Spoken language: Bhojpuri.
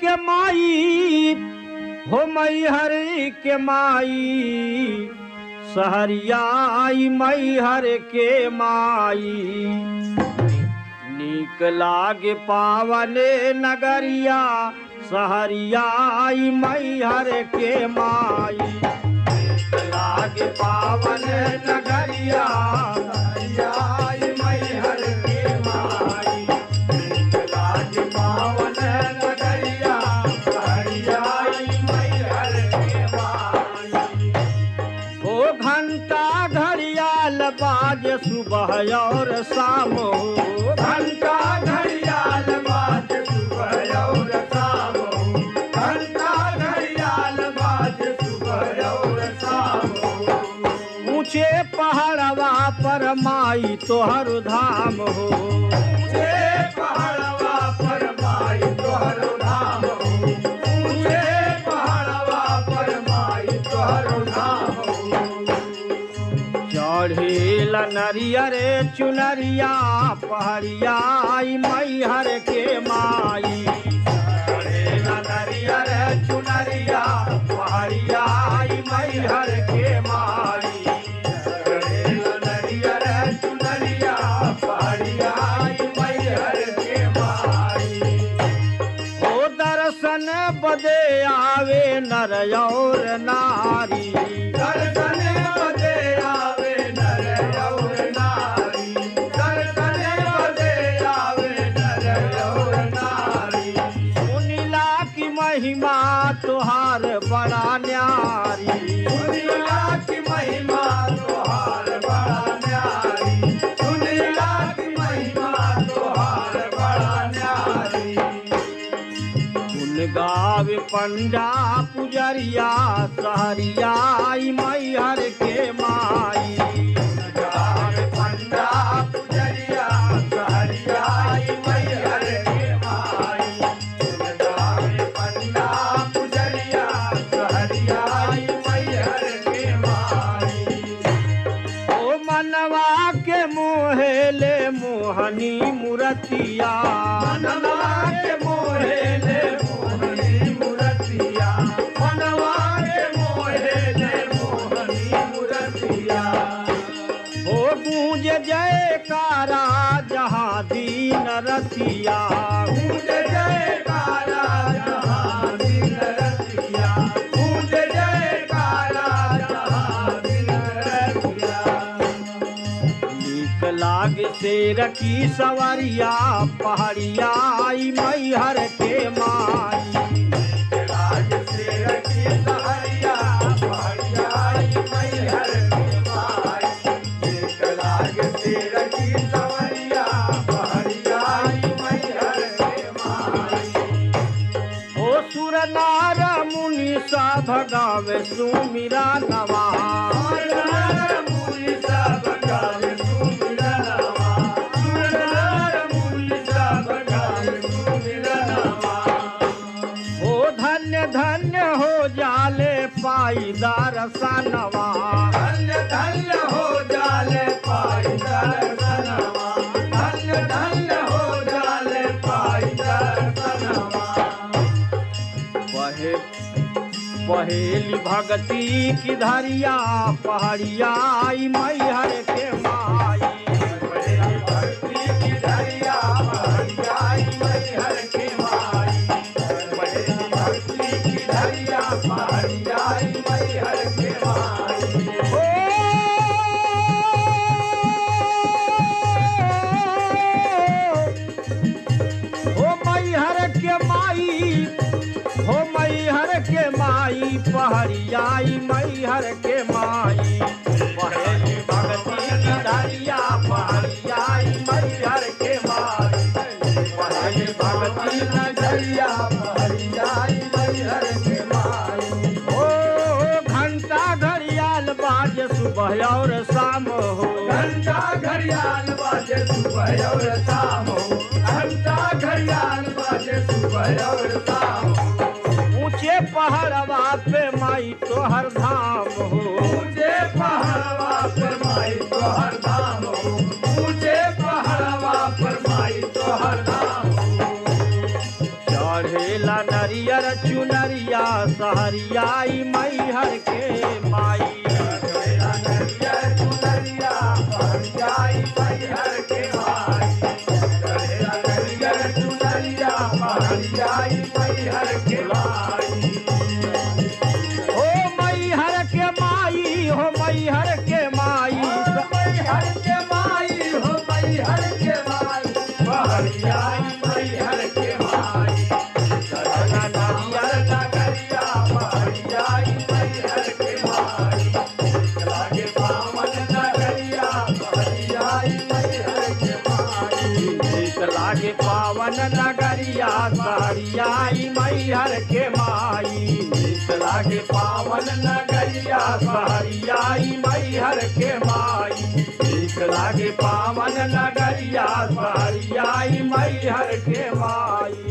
के माई हो मैहर के माई सहरियाई मैहर के माई नीक लागे पावने नगरिया सहरियाई मैहर के माई नीक लागे पावने नगरिया सहरियाई मैहर के माई नीक लागे पावने नगरिया सहरियाई मैहर के माई। ओ घंटा घड़ियाल बाजे सुबह और शाम घंटा घड़ियाल बाजे सुबह और शाम घंटा घड़ियाल बाजे सुबह और शाम। ऊंचे पहाड़वा पर माई तोहर धाम हो ऊंचे पहाड़वा पर माई तोहर धाम हो ऊंचे पहाड़वा पर माई तोहर धाम हो। चढ़ेला नरियर चुनरिया पहरिया मैहर के माई चढ़ेला नरियर चुनरिया पहरिया मैहर के माई चढ़ेला नरियर चुनरिया पहरिया मैहर के माई। ओ दर्शन बदे आवे नर और नारी दर्शन बदे आवे नर और नारी दर्शन बदे आवे नर और नारी। सुनिला की महिमा तुहार बड़ा न्यारी सुनिला की महिमा तुहार बड़ा न्यारी सुनिला की महिमा तुहार बड़ा न्यारी। गुन गावे पंडा पुजरिया सहरिया मैहर के माई गुन गावे पंडा पुजरिया सहरिया मैहर के माई गुन गावे पंडा पुजरिया सहरिया मैहर के माई। ओ मनवा के मोहेले मोहनी मूर्तिया मनवा के मोहेले मोहनी मूर्तिया मनवा के मोहेले मोहनी मूर्तिया। ओ गूंज जयकारा जहाँ दीन रतिया गूंज जयकारा जहाँ दीन रतिया गूंज जयकारा जहाँ दीन रतिया। नीक लागे शेर की सवरिया पहाड़िया मैहर के माई नीक लागे शेर की सवरिया पहाड़िया मैहर के माई नीक लागे शेर की सवरिया पहाड़िया मैहर के माई। ओ सुर नार मुनि सब गावे सुमिरा नवा सुर मुनि सब गावे सुमिरा नवा सुर नार मुनि सब गावे सुमिरा नवा। ओ धन्य धन्य हो जाले पाईदार सनवा धन्य धन्य हो जाले पाईदार सनवा धन्य धन्य हो जाले पाईदार सनवा। पहेली भक्ति की धरिया पहाड़िया मैहर के माई पहेली भक्ति की धरिया पहाड़िया मैहर के माई पहेली भक्ति की धरिया पहाड़िया मैहर के माई। ओ मैहर के माई हो मैहर के माई पहरिया मैहर के माई पहेली भक्ति की धरिया पहरिया मैहर के माई पहेली भक्ति की धरिया पहरिया मैहर के माई। ओ घंटा घड़ियाल बाजे सुबह और शाम हो घंटा घड़ियाल बाजे सुबह और शाम हो घंटा घड़ियाल बाजे सुबह और शाम। ऊंचे पहाड़वा पे माई तोहर धाम हो ऊंचे पहाड़वा पर माई तोहर धाम हो ऊंचे पहाड़वा पर माई तोहर धाम हो। चढ़ेला नरिया पहरियाई मैहर के माई हो मैहर के माई हो मैहर के माई लागे पावन नगरिया सहरियाई मैहर के माई लागे पावन नगरिया सहरियाई मैहर के माई लागे पावन नगरिया सहरियाई मैहर के माई।